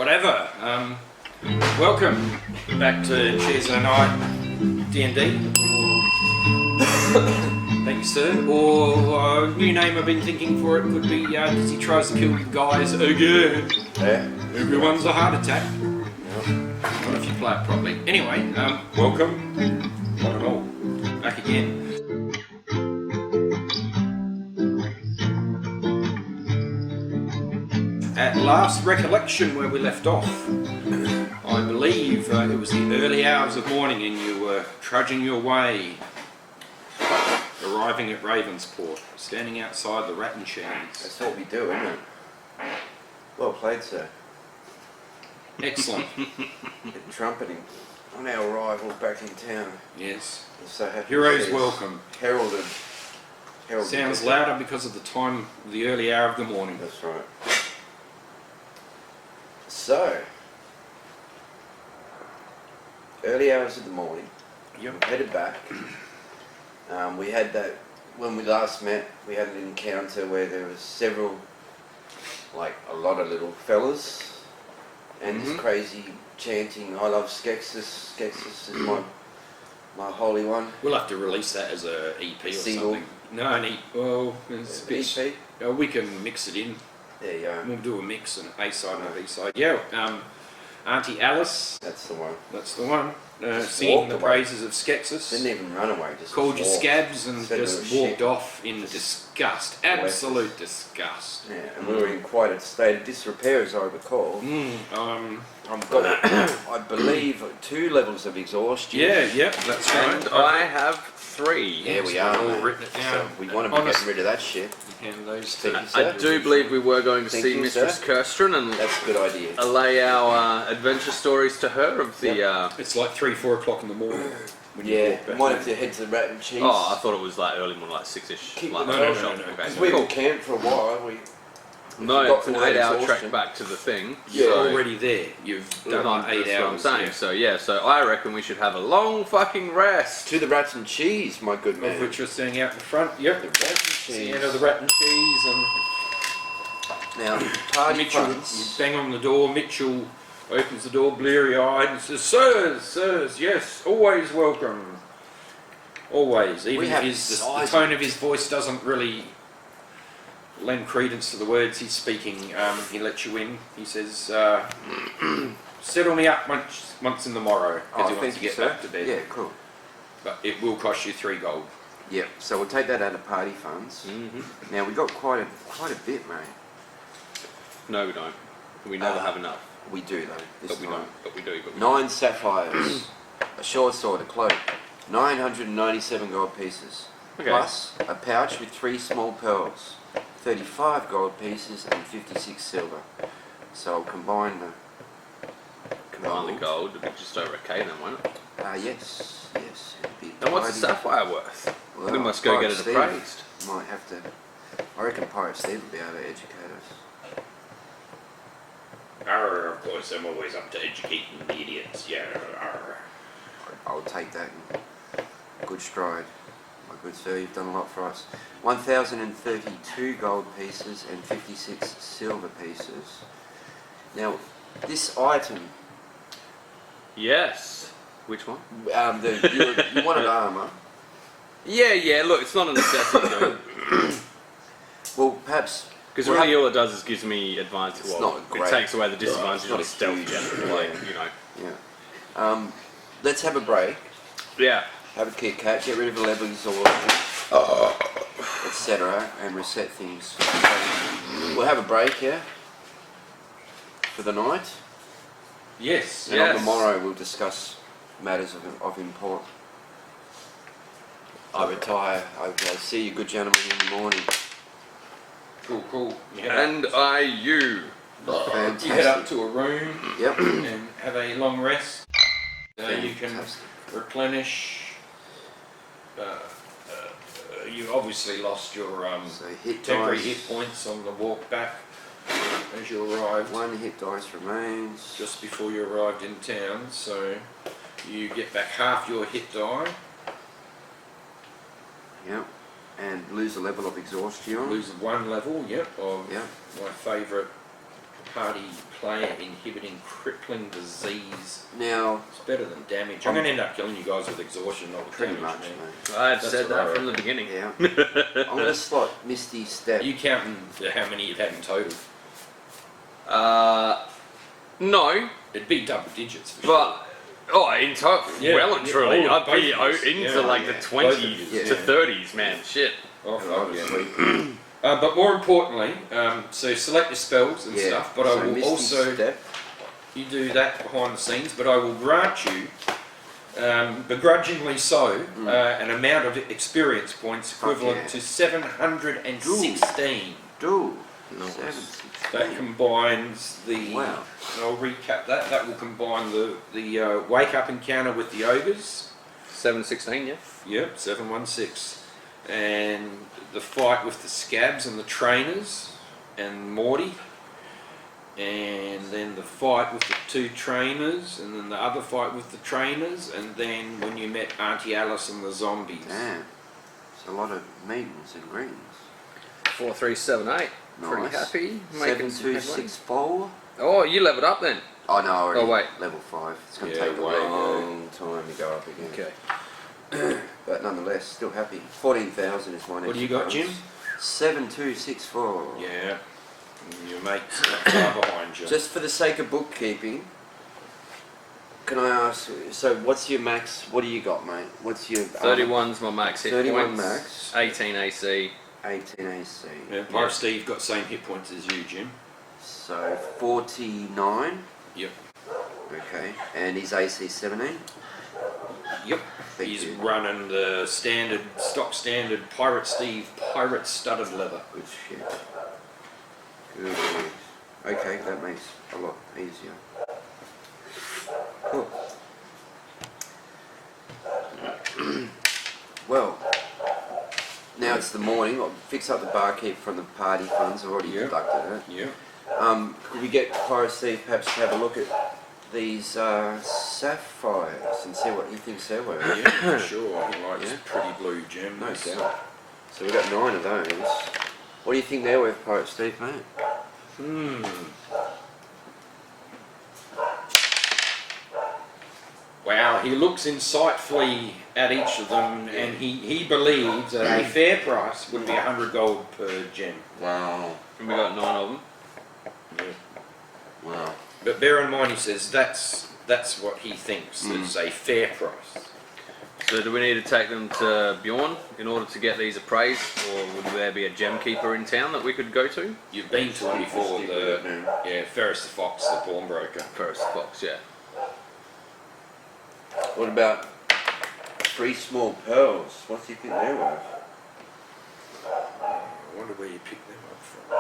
whatever. Welcome back to Cheers and a Night D&D. Thank you, sir. Or new name I've been thinking for it could be Dizzy Tries to Kill You Guys Again. Yeah. Everyone's a heart attack. Not if you play it properly. Anyway, welcome. One and all. Back again. At last recollection where we left off, I believe it was the early hours of morning and you were trudging your way, arriving at Ravensport, standing outside the Rat and Cheese. That's what we do, isn't it? Well played, sir. Excellent. And trumpeting on our arrival back in town. Yes. So happy. Heroes welcome. Heralded. Sounds louder because of the time, the early hour of the morning. That's right. So, early hours of the morning, Yep. we headed back. We had that, when we last met, we had an encounter where there was several, like a lot of little fellas, and this crazy chanting, I love Skeksis, Skeksis is my holy one. We'll have to release that as a EP or Single. something. No, an EP. Well, it's a bit, EP? we can mix it in. There you go. We'll do a mix, an A side and a B side. Yeah, Aunty Alice. That's the one. That's the one. Singing the away. praises of Skeksis. Didn't even run away, just Called you walked. scabs and Said just little walked shit. off in disgust. Absolute disgust. Yeah, and we were in quite a state of disrepair, as I recall. I've Got, got I believe, 2 levels of exhaustion. yeah, that's right. And I have 3. There we So are. I've all mate. written it down. So we want to be getting rid of that shit. And those Thank two. you, sir. I do believe we were going to Thank see you, Mistress sir. Kirsten and That's a good idea. allay our adventure stories to her of the... It's like 3-4 o'clock in the morning. When you Yeah, walk back might home. have to head to the Rat and Cheese. Oh, I thought it was like early morning, like 6ish. Keep Like the no, door no. Okay, because we've cool. been camped for a while. No, got it's an all that 8-hour exhaustion. trek back to the thing. You're so already there. You've done like 8 that's what I'm hours. saying. Yeah. So I reckon we should have a long fucking rest. To the Rat and Cheese, my good Of man. which you're standing out in front. Yep. The Rat and It's the Cheese. end of the Rat and Cheese and Now, party Mitchell, fronts. you bang on the door, Mitchell opens the door bleary-eyed and says, sirs, yes, always welcome. Always. Even have the size- tone of his voice doesn't really lend credence to the words he's speaking. He lets you in. He says, settle me up once in the morrow, because he wants thank to you, get sir. back to bed. Yeah, cool. But it will cost you 3 gold. Yeah, so we'll take that out of party funds. Now, we got quite a bit, mate. No, we don't. We never have enough. We do, though, this But we time. don't. But we do. But we 9 sapphires, a short sword, a cloak, 997 gold pieces, Okay. plus a pouch with 3 small pearls, 35 gold pieces and 56 silver. So I'll combine the Combine the gold, it'd be just over a K then, won't it? yes. it'd be And what's the tidy. sapphire worth? Well, We must go Pirate get it Steve appraised. Might have to. I reckon Pirate Steve will be able to educate us. Arr, of course, I'm always up to educating the idiots. Yeah, arr. I'll take that in good stride. My good sir, you've done a lot for us. 1,032 gold pieces and 56 silver pieces. Now, this item, Yes. Which one? you wanted armour. Yeah. Look, it's not a necessity, though. Well, perhaps. Because we'll really, have- all it does is gives me advantage. It's Well, not it great. takes away the disadvantage not of a stealth. huge- Like, yeah. you know. Yeah. Let's have a break. Yeah. Have a Kit Kat. Get rid of a level exhaustion, etc., and reset things. We'll have a break here for the night. Yes. And on the morrow we'll discuss matters of import. I retire. I'll see you good gentlemen in the morning. Cool. And you. Fantastic. You head up to a room Yep. and have a long rest. You can Fantastic. replenish. You obviously lost your So hit temporary dice. hit points on the walk back as you arrived. 1 hit dice remains. Just before you arrived in town, so you get back half your hit die, Yep. And lose a level of exhaustion. lose 1 level, of Yep. my favourite party player inhibiting crippling disease. Now, It's better than damage. I'm going to end up killing you guys with exhaustion, not with pretty damage, much, man. mate. I've That's said what I that from the reckon. beginning. Yeah. I'm going to slot Misty Step. Are you counting how many you've had in total? No, It'd be double digits for but in total, Yeah, well and yeah, truly, all I'd be both of us. into Yeah, like yeah. the 20s Both of us, to yeah. 30s, man. Shit. sure. Oh, And I fuck was yeah. asleep. But more importantly, so select your spells and Yeah. stuff, but So I will Misty also, Step. you do that behind the scenes, but I will grant you, begrudgingly so, an amount of experience points equivalent yeah. to 716. Do. Nice. 716. That combines the, Wow. I'll recap that, that will combine the wake up encounter with the ogres. 716, yeah. Yep, 716. And the fight with the scabs and the trainers and Morty. And then the fight with the two trainers, and then the other fight with the trainers, and then when you met Aunty Alice and the zombies. Damn. It's a lot of meetings and greetings. 4378. Pretty Nice. happy. Making some headway. 7264. Oh, you leveled up then. Oh no, already Oh, wait. level 5. It's going to Yeah, take a way, long time to go up again. Okay. But nonetheless, still happy. 14,000 is my next. What do you got, Jim? 7264. Yeah. Your mate's not far behind you. Just for the sake of bookkeeping, can I ask, so what's your max, what do you got, mate? What's your... 31's my max hit 31 points. max. 18 AC. 18 AC. Yeah, Pirate Steve got same hit points as you, Jim. So 49. Yep. Okay. And his AC 17. Yep. Thank He's you. running the stock standard Pirate Steve pirate studded leather. Good shit. Good shit. Okay, that makes a lot easier. Cool. Well, now it's the morning. I'll fix up the barkeep from the party funds. I've already Yeah. deducted it. Yeah. Could we get Pirate Steve perhaps to have a look at these sapphires and see what he thinks they're worth? Yeah, for sure. He likes Yeah. pretty blue gems. No doubt. So we've got 9 of those. What do you think they're worth, Pirate Steve, mate? Wow, he looks insightfully at each of them, and he believes that a fair price would be 100 gold per gem. Wow. And we got 9 of them. Wow. But bear in mind, he says that's what he thinks is a fair price. So do we need to take them to Bjorn in order to get these appraised, or would there be a gem keeper in town that we could go to? You've been to him before, Ferris the Fox, the pawnbroker. Ferris Fox, yeah. What about 3 small pearls? What do you think they're worth? I wonder where you picked them up from.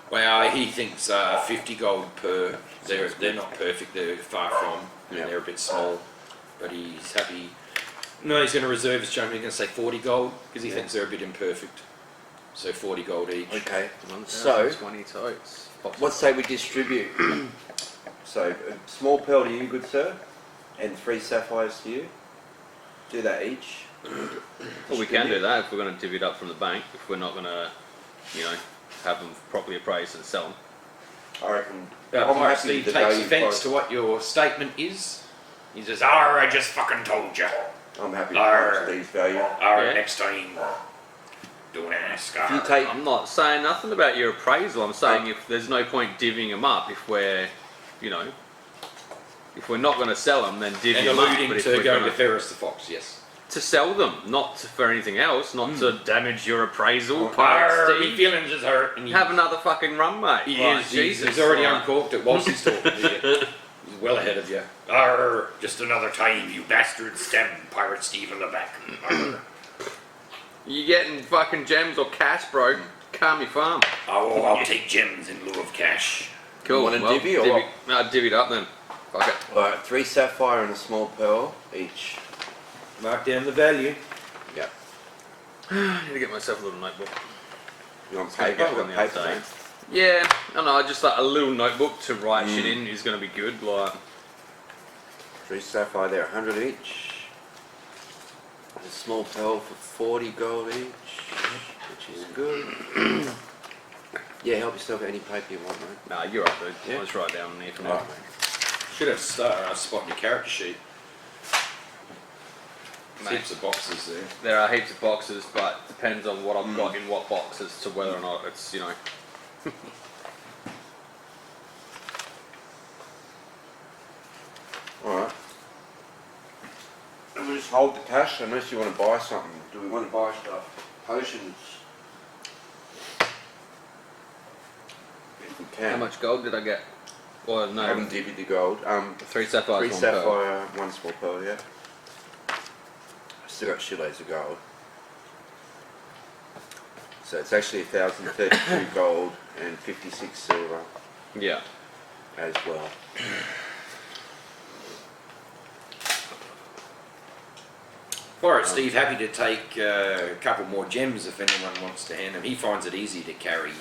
Well, he thinks 50 gold per. They're not perfect. They're far from, and Yeah. they're a bit small. But he's happy. No, he's going to reserve his jump. He's going to say 40 gold because he thinks they're a bit imperfect. So 40 gold each. Okay. So, 20 totes. let's say we distribute. So, a small pearl to you, good sir, and 3 sapphires to you. Do that each. Well, we can do that if we're going to divvy it up from the bank. If we're not going to, have them properly appraised and sell them. I reckon. Pirate happy Steve with the takes value offence price. to what your statement is. He says, I just fucking told you. I'm happy with Arr. Pirate Steve's value. Yeah. Next time, don't ask. If you take I'm not saying nothing about your appraisal. I'm saying if there's no point divvying them up if we're, if we're not going to sell them, then divvy And them up. alluding But if to we're going gonna- to Ferris the Fox, yes. to sell them, not for anything else, not to damage your appraisal. Pirate Arr, my Steve, feelings is hurt. And have another fucking run, mate. he Like, is, Jesus, he's already like, uncorked it whilst he's talking to you. He's well ahead of you. Arr, just another time, you bastard stab Pirate Steve in the back. Arr. You getting fucking gems or cash, bro? Calm your farm. Oh, I'll take gems in lieu of cash. Cool. want a divvy or what? No, divvy it up then. Fuck it. Alright, 3 sapphire and a small pearl each. Mark down the value. Yep. I need to get myself a little notebook. You want gonna paper? get I've one got the other paper, day. mate. Yeah, I know. Just like a little notebook to write shit in is going to be good. Like, 3 sapphire there, 100 each. A small pearl for 40 gold each, which is good. Yeah, help yourself any paper you want, mate. Nah, you're right, dude. Yeah. I'll just write down there for Right, now. mate. Should have a spot in your character sheet. Mate. Heaps of boxes there. There are heaps of boxes, but depends on what I've got in what box as to whether or not it's, you know. Alright. And we just hold the cash unless you want to buy something. Do we want to buy stuff? Potions. If we can. How much gold did I get? Well, I no, haven't divvied the gold. 3 sapphires, 3 1 pearl. sapphire, 1 small pearl, yeah. Still got shitloads of gold. So it's actually 1,032 gold and 56 silver Yeah. as well. Alright, Steve, happy to take a couple more gems if anyone wants to hand them. He finds it easy to carry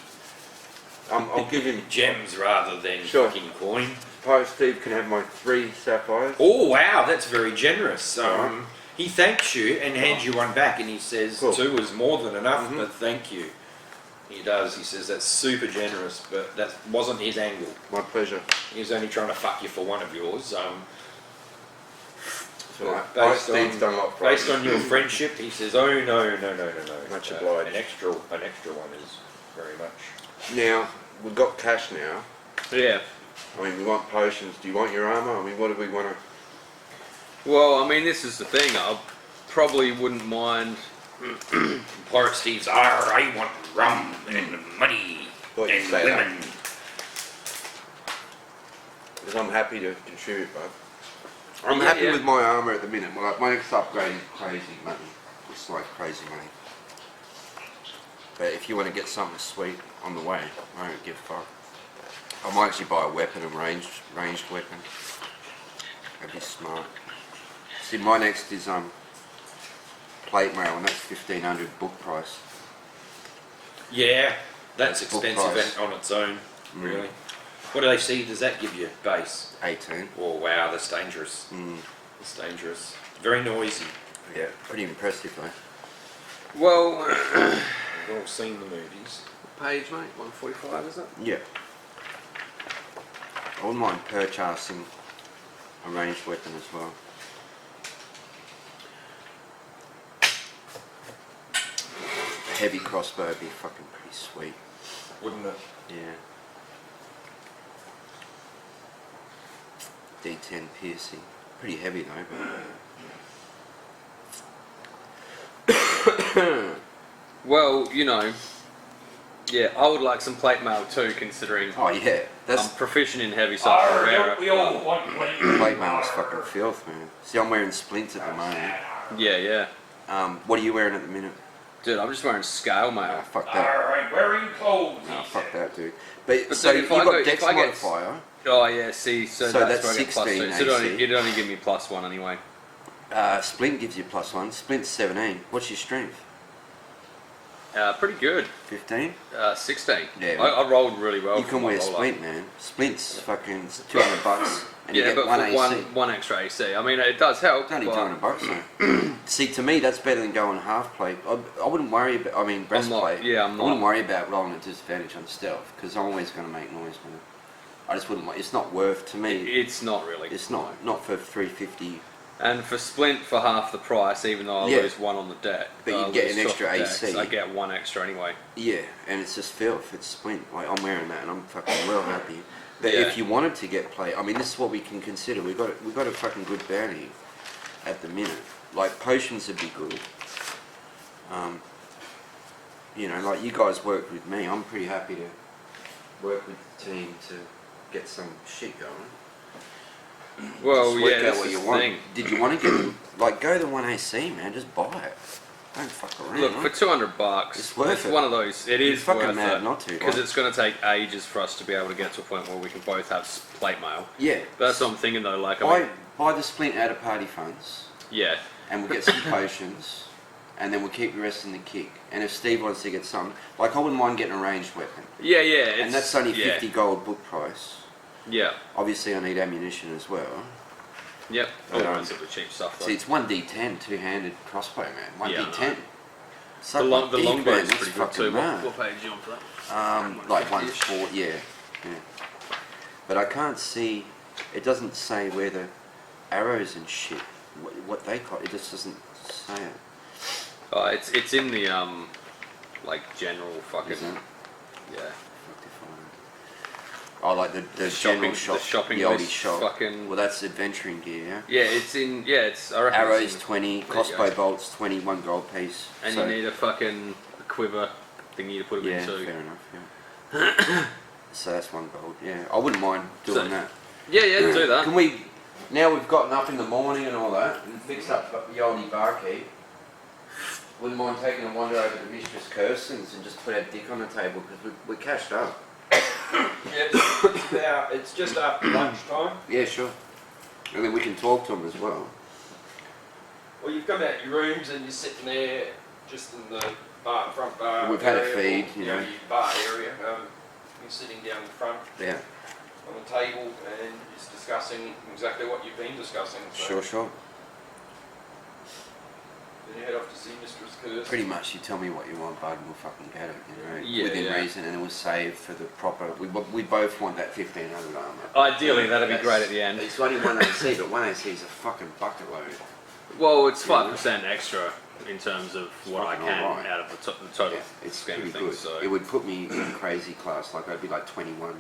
I'll give him. gems rather than Sure. fucking coin. Steve can have my 3 sapphires. Oh wow, that's very generous. Alright. He thanks you and hands you one back, and he says Cool. 2 is more than enough, Mhm. but thank you. He does. He says that's super generous, but that wasn't his angle. My pleasure. He was only trying to fuck you for one of yours. It's alright. Based Steve's on- done a lot for Based us. on your friendship, he says, "Oh no. Much obliged. An extra one is very much." Now, we've got cash now. Yeah. I mean, we want potions. Do you want your armour? I mean, what do we want to... Well, I mean, this is the thing. I probably wouldn't mind. Pirate Steve's, I want rum and money Thought you'd and say that. women. Because I'm happy to contribute, bud. I'm Yeah, happy yeah. with my armour at the minute. Well, like, my next upgrade is crazy money. It's like crazy money. But if you want to get something sweet on the way, I don't give a fuck. I might actually buy a weapon, a ranged weapon. That'd be smart. See, my next is plate mail, and that's 1,500 book price. Yeah, that's Full expensive price. on its own, Mm. really. What do they see? Does that give you base? 18. Oh wow, that's dangerous. Mm. That's dangerous. Very noisy. Yeah, pretty impressive though. Well, We've all seen the movies. page, mate, 145, is it? Yeah. I wouldn't mind purchasing a ranged weapon as well. A heavy crossbow would be fucking pretty sweet. Wouldn't it? Yeah. D10 piercing. Pretty heavy though, but... Well, you know, yeah, I would like some plate mail too, considering Oh yeah, that's... I'm proficient in heavy stuff. and rare it. want plate mail is fucking filth, man. See, I'm wearing splints at the moment. Yeah, yeah. What are you wearing at the minute? Dude, I'm just wearing scale Oh, mail. fuck that. Alright, wearing clothes. Oh, fuck that, dude. But But so dude, you've if I got go- Dex if I get- modifier. Oh yeah, see, so that's where I get plus 2. 16 So AC. it'd only give me +1 anyway. Splint gives you +1. Splint's 17. What's your strength? Pretty good. 15? 16. Yeah, I rolled really well. You for can my wear roller. Splint, man. Splint's fucking $200, and Yeah, you but get 1 for AC. one extra AC. I mean, it does help. It's only but $200 though. See, to me, that's better than going half plate. I wouldn't worry about. I mean, breastplate. yeah, I'm I wouldn't not. worry about rolling a disadvantage on stealth because I'm always going to make noise, man. I just wouldn't. It's not worth to me. It's not really. It's not for 350. And for Splint for half the price, even though I Yeah. lose 1 on the deck. But you I get lose an 2 extra off the decks, AC. I get 1 extra anyway. Yeah, and it's just filth. It's Splint. Like I'm wearing that, and I'm fucking well happy. But Yeah. if you wanted to get plate, I mean, this is what we can consider. We got a fucking good bounty at the minute. Like potions would be good. You know, like you guys worked with me. I'm pretty happy to work with the team to get some shit going. Well, Just work yeah, out that's what the you want. thing. Did you want to get like go to 1AC, man? Just buy it. Don't fuck around. Look, for $200, It's worth it. one of those. It You're is fucking worth mad it not to, because like. it's going to take ages for us to be able to get to a point where we can both have plate mail. Yeah. But that's what I'm thinking though. Like, I mean, Buy the Splint out of party funds, yeah, and we'll get some potions, and then we'll keep the rest in the kick. And if Steve wants to get some, like I wouldn't mind getting a ranged weapon, yeah. and that's only yeah, 50 gold book price. Yeah, Obviously, I need ammunition as well. yep. All Um, relatively cheap stuff though. See, it's 1d10 two-handed crossbow, man. 1d10. Yeah, It's The like my longbow man, is it's pretty good fucking too. mad. What page are you on for that? Like 150-ish. 1/4, yeah. But I can't see. It doesn't say where the arrows and shit. What they cost. It just doesn't say it. Oh, it's in the like general fucking Isn't it? yeah. Oh, like the general shop, the shopping the oldie list, shop. fucking. Well, that's adventuring gear, yeah. Yeah, it's in. Yeah, it's. I reckon Arrows it's in, 20, there you crossbow go. bolts 20, 1 gold piece. And so, you need a fucking quiver thingy to put them yeah, into. fair enough. Yeah. So that's 1 gold. Yeah, I wouldn't mind doing that. Yeah, do that. Can we? Now we've gotten up in the morning and all that, and fixed up the oldie barkeep. Wouldn't mind taking a wander over to Mistress Kirsten's and just put our dick on the table because we're cashed up. Yeah, it's just after lunchtime. Yeah, sure. And then we can talk to them as well. Well, you've come out your rooms and you're sitting there just in the front bar. We've had a area, feed, or, you know. your bar area. You're sitting down the front Yeah, on the table and just discussing exactly what you've been discussing. So sure. Then you head off to see Mistress Kirsten. Pretty much, you tell me what you want, bud, and we'll fucking get it, you know, Yeah, within yeah. reason, and it was saved for the proper. We both want that 1500 armour. Ideally, that'd be great at the end. It's only 1 AC, but 1 AC is a fucking bucket load. Well, it's 5% extra in terms of what I fucking can alright. out of the total Yeah, it's scheme pretty of things. good. So It would put me in crazy class, like I'd be like 21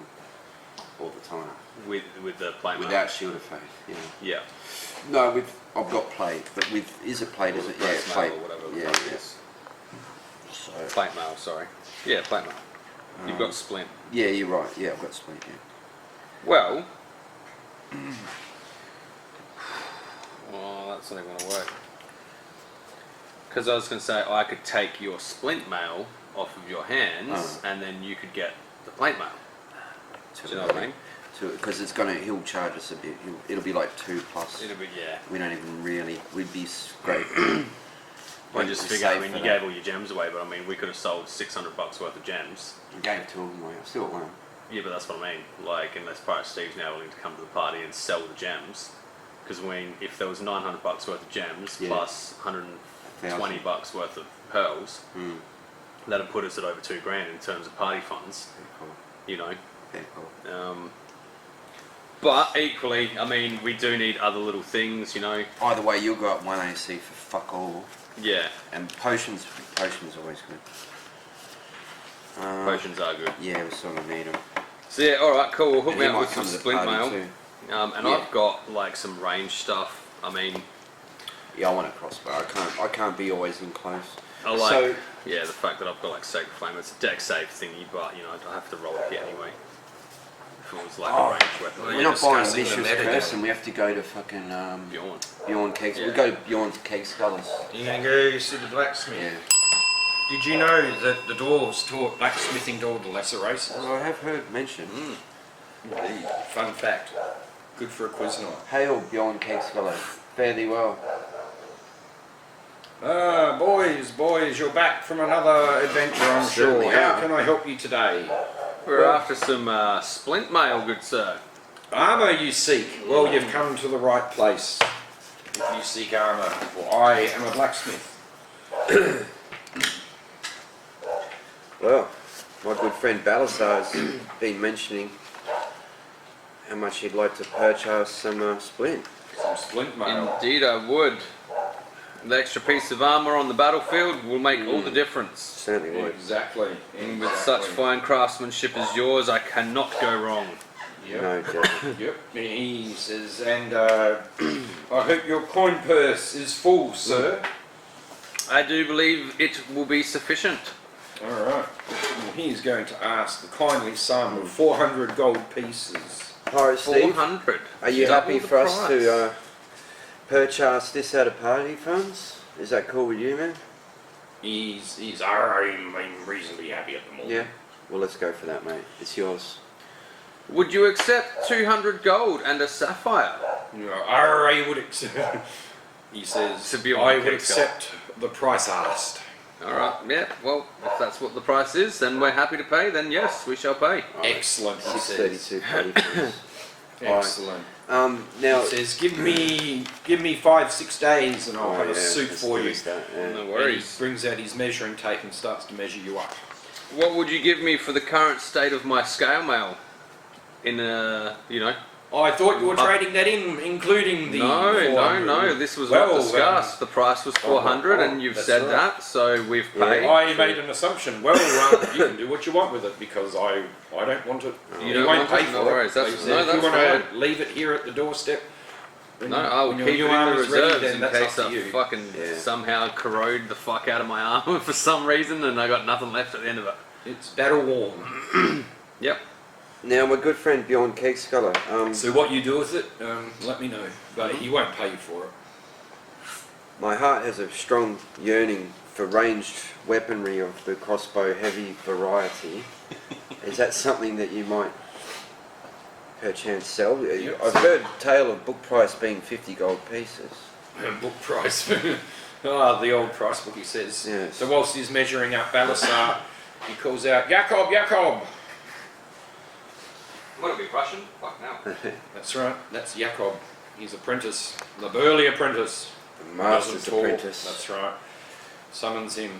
all the time, with the plate mail. without shield of faith. You know. Yeah. No, I've got plate, but is it plate? Is it? Yeah, Brass mail plate. or whatever the Yeah, fuck it yeah. is. So, Plate mail, sorry. Yeah, plate mail. You've got splint. yeah, you're right. Yeah, I've got splint. Yeah. Well, that's not even going to work. Because I was going to say I could take your splint mail off of your hands, and then you could get the plate mail. Do you know what I mean? Because he'll charge us a bit. It'll be like 2 plus. It'll be, yeah. We don't even really. We'd be great. I just figure, I mean, you gave all your gems away, but I mean, we could have sold $600 worth of gems. We gave 2 of them away. I still got 1. Yeah, but that's what I mean. Like, unless Pirate Steve's now willing to come to the party and sell the gems. Because, I mean, if there was $900 worth of gems plus $120 worth of pearls, that'd put us at over $2,000 in terms of party funds. Cool. You know. Yeah, cool. But equally, I mean, we do need other little things, you know. Either way, you'll go up 1 AC for fuck all. Yeah. And potions always good. Potions are good. Yeah, we sort of need them. So yeah, alright, cool. We'll hook And me he up might with some come to the splint party mail. too. And Yeah. I've got like some range stuff. I mean, Yeah, I want a crossbow. I can't be always in close. I like, So- yeah, the fact that I've got like Sacred Flame. It's a deck save thingy, but you know, I have to roll it here anyway. If it was like a range weapon. We're not buying a discussing the vicious metagame. person. We have to go to fucking Bjorn. Beyond Kegs. Yeah. We go to Beyond Keg Scullers. You're going to go see the blacksmith. Yeah. Did you know that the dwarves taught blacksmithing to all the lesser races? Well, I have heard mention. Indeed. Fun fact. Good for a quiz night. Hail Beyond Keg Scullers. Fare thee well. Boys, you're back from another adventure, I'm sure. Certainly How are. can I help you today? We're after some splint mail, good sir. Armour you seek. Well, you've come to the right place. If you seek armour, for I am a blacksmith. Well, my good friend Balasar's been mentioning how much he'd like to purchase some splint. Some splint mail. Indeed, I would. The extra piece of armour on the battlefield will make all the difference. Certainly would. Exactly. And with such fine craftsmanship as yours, I cannot go wrong. Yep. No doubt. Yep. He says, and I hope your coin purse is full, sir. I do believe it will be sufficient. All right. Well, he's going to ask the kindly sum of 400 gold pieces. Alright, Steve. 400. Are you Double happy the for us price. to purchase this out of party funds? Is that cool with you, man? I'm reasonably happy at the moment. Yeah. Well, let's go for that, mate. It's yours. Would you accept 200 gold and a sapphire? You know, I would accept. He says, To be on I the would cake scale. accept the price asked. Alright, yeah, well, if that's what the price is, then we're happy to pay, then yes, we shall pay. Excellent, he says. 632 party funds. Excellent. Now It says, give me 5-6 days and I'll have a suit that's for the you. start, yeah. No And he worries. brings out his measuring tape and starts to measure you up. What would you give me for the current state of my scale mail? I thought you were trading that in, including the No, 400. this was Well, not discussed. The price was 400 and you've that's said right. that, so we've Yeah. paid. I made an assumption. Well, you can do what you want with it because I don't want it. You don't won't want pay it? for No it. worries. That's- They said no, if that's you want fine. to leave it here at the doorstep. No, I'll when keep your it new in arm the is ready, reserves then in that's case up I to you. fucking Yeah. somehow corrode the fuck out of my arm for some reason and I got nothing left at the end of it. It's battle worn. Yep. Now, my good friend Bjorn Keeksculler, So what you do with it, let me know. But he won't pay you for it. my heart has a strong yearning for ranged weaponry of the crossbow heavy variety. Is that something that you might perchance sell? Yep. I've heard tale of book price being 50 gold pieces. Book price. The old price book, he says. Yes. So whilst he's measuring up Balasar, he calls out, Jakob, Jakob! What, be Russian? Fuck no. That's right, that's Jakob. His apprentice, the burly apprentice. The master's Doesn't talk. apprentice. That's right. Summons him.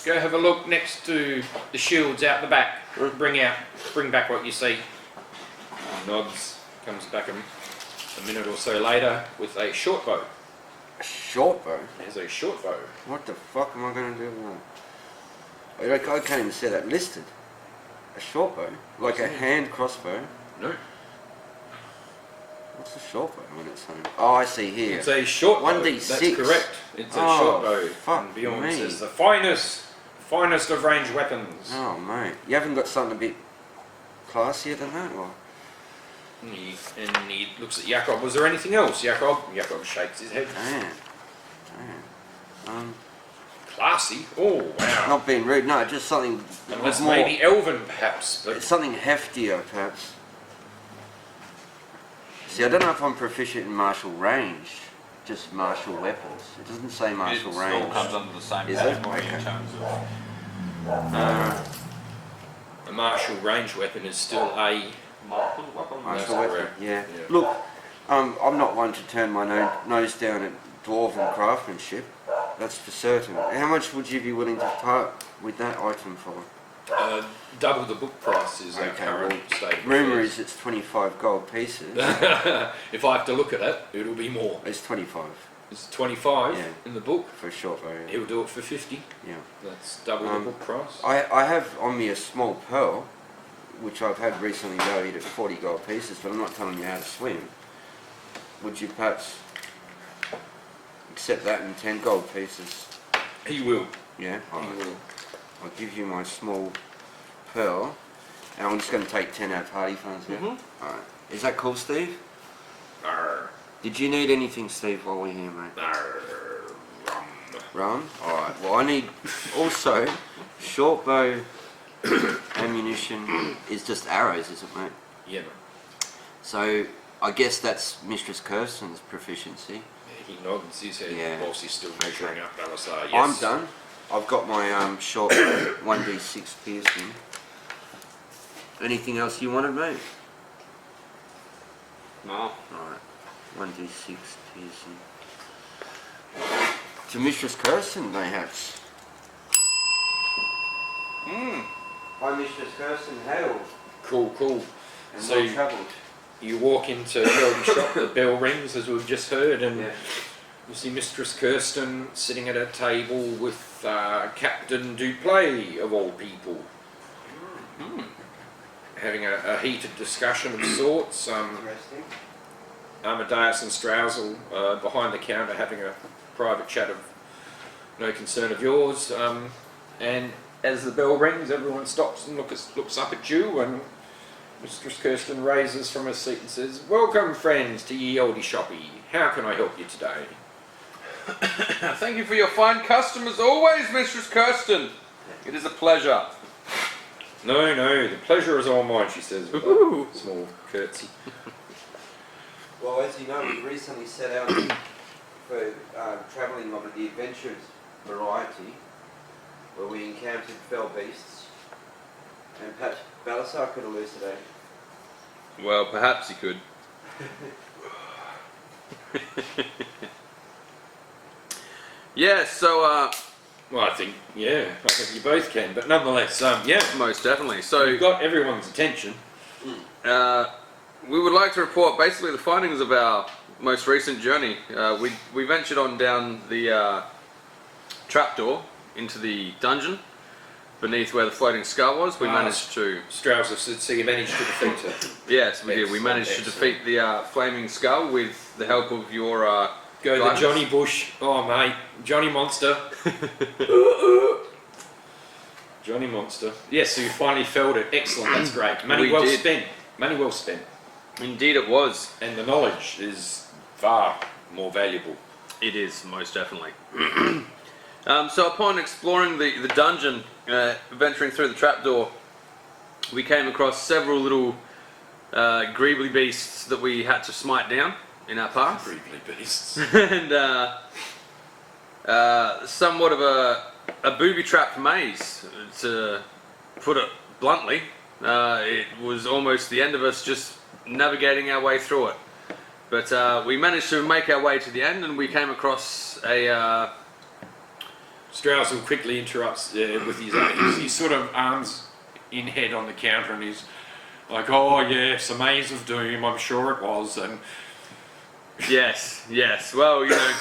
Go have a look next to the shields out the back. Bring back what you see. He nods, comes back a minute or so later with a short bow. A short bow? There's a short bow. What the fuck am I going to do with that? I can't even see that listed. A short bow? Like a hand crossbow? No. What's a short bow when it's home? Oh, I see here. It's a short bow. 1d6. That's correct. It's a Oh, short bow. fuck And Bjorn me. says the finest of ranged weapons. Oh, mate. You haven't got something a bit classier than that? Or? And he looks at Jakob. Was there anything else, Jakob? Jakob shakes his head. Damn. Classy. Oh, wow. Not being rude, no, just something Unless more, maybe elven, perhaps. But something heftier, perhaps. See, I don't know if I'm proficient in martial range, just martial weapons. It doesn't say martial It range. all comes under the same Is it? category Okay. in terms of a martial range weapon is still a... martial weapon. Martial That's weapon, correct. yeah. Yeah. Look, I'm not one to turn my nose down at dwarven craftsmanship. That's for certain. How much would you be willing to part with that item for? Double the book price is our Okay, current well, state. of Rumour affairs. is it's 25 gold pieces. If I have to look at it, it'll be more. It's 25 It's 25 Yeah. in the book. for a short bow. Yeah. He'll do it for 50. Yeah. That's double the book price. I have on me a small pearl, which I've had recently valued at 40 gold pieces, but I'm not telling you how to swim. Would you perhaps accept that in 10 gold pieces? He will. Yeah? He Alright. will. I'll give you my small pearl, and I'm just going to take 10 out of party funds here. Alright. Is that cool, Steve? Arr, Did you need anything, Steve, while we're here, mate? arr, Rum? Alright, well I need also short bow ammunition is just arrows, is it, mate? Yeah, man. So I guess that's Mistress Kirsten's proficiency. He nods his head Yeah. whilst he's still measuring up Balasar. Yes. I'm done. I've got my short 1d6 piercing. Anything else you wanted, mate? No. Alright, 1d6 piercing. To Mistress Kirsten, perhaps. Hi, Mistress Kirsten, hail. Cool, cool. And So well travelled. you walk into the old shop, the bell rings as we've just heard, and Yeah. you see Mistress Kirsten sitting at a table with Captain Duplay, of all people. Having a heated discussion of sorts. Interesting. Amadeus and Straussel behind the counter having a private chat of no concern of yours. And as the bell rings, everyone stops and looks up at you, and Mistress Kirsten raises from her seat and says, "Welcome, friends, to ye oldie shoppy. How can I help you today?" Thank you for your fine custom as always, Mistress Kirsten. It is a pleasure. No, the pleasure is all mine," she says with Ooh. a small curtsy. Well, as you know, we recently set out for travelling of the adventures variety, where we encountered fell beasts, and perhaps Balasar could elucidate Well, perhaps you could. Yeah, so, Well, I think you both can, but nonetheless, yeah, most definitely. So, you've got everyone's attention. we would like to report basically the findings of our most recent journey. We ventured on down the trapdoor into the dungeon beneath where the floating skull was. We managed to... Strauss, so you managed to defeat her. Yes, we did. We managed to defeat the flaming skull with the help of your... Go guidance. the Johnny Bush. Oh, mate. Johnny Monster. Johnny Monster. Yes, so you finally felled it. Excellent. That's great. Money We well did. spent. Money well spent. Indeed it was. And the knowledge is far more valuable. It is, most definitely. So upon exploring the dungeon, venturing through the trapdoor, we came across several little greebly beasts that we had to smite down in our path. Creepy beasts. And somewhat of a booby-trapped maze, to put it bluntly. It was almost the end of us just navigating our way through it. But we managed to make our way to the end, and we came across a... Strauss will quickly interrupts with his sort of arms in head on the counter, and he's like, "Oh yes, a maze of doom. I'm sure it was." And Yes. Well, you know,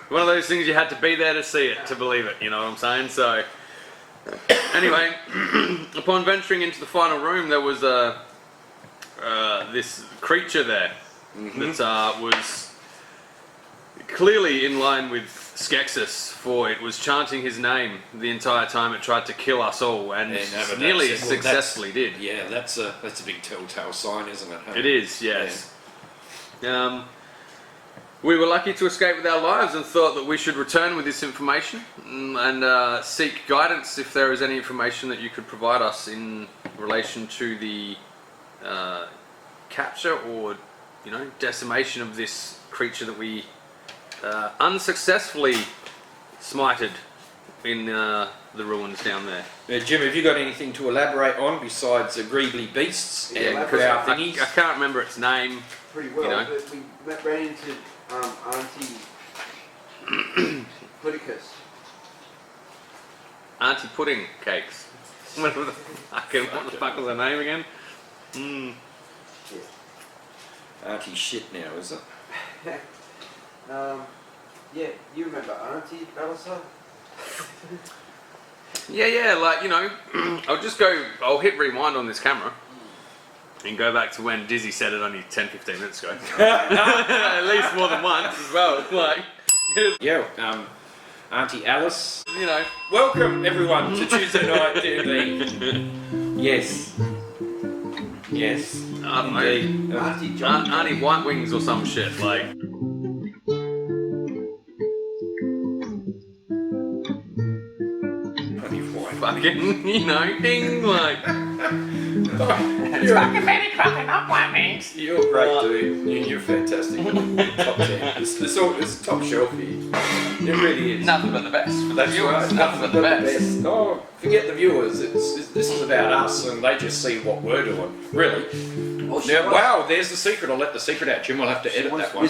one of those things you had to be there to see it, to believe it, you know what I'm saying? So, anyway, upon venturing into the final room, there was this creature there that was clearly in line with Skeksis, for it was chanting his name the entire time it tried to kill us all, and nearly successfully did. Yeah, that's a big telltale sign, isn't it? It is, yes. We were lucky to escape with our lives and thought that we should return with this information and seek guidance if there is any information that you could provide us in relation to the capture or, you know, decimation of this creature that we unsuccessfully smited in the ruins down there. Jim, have you got anything to elaborate on besides greebly beasts and cow thingies? I can't remember its name. Pretty well, You know. but we ran into Aunty Puddicus. Auntie Pudding Cakes. What the fuck was her name again? Auntie shit now, is it? Yeah, you remember Aunty Alice? Yeah, like, you know, I'll hit rewind on this camera and go back to when Dizzy said it only 10-15 minutes ago. At least more than once as well. Like, Yeah, Aunty Alice. you know. Welcome everyone to Tuesday Night D&D. Yes. Yes. I don't know. Indeed. Aunty John. Auntie White Wings or some shit, like. Auntie White. Fucking, you know, thing, like. It's fucking very cracking up, White Wings. You're great, dude. You're fantastic. Top 10. It's top shelf here. It really is. Nothing but the best. For the That's viewers, right. nothing but the best. Oh, forget the viewers. This is about us, and they just see what we're doing. Really. Oh, she Now, was- wow, there's the secret. I'll let the secret out. Jim will have to edit that one.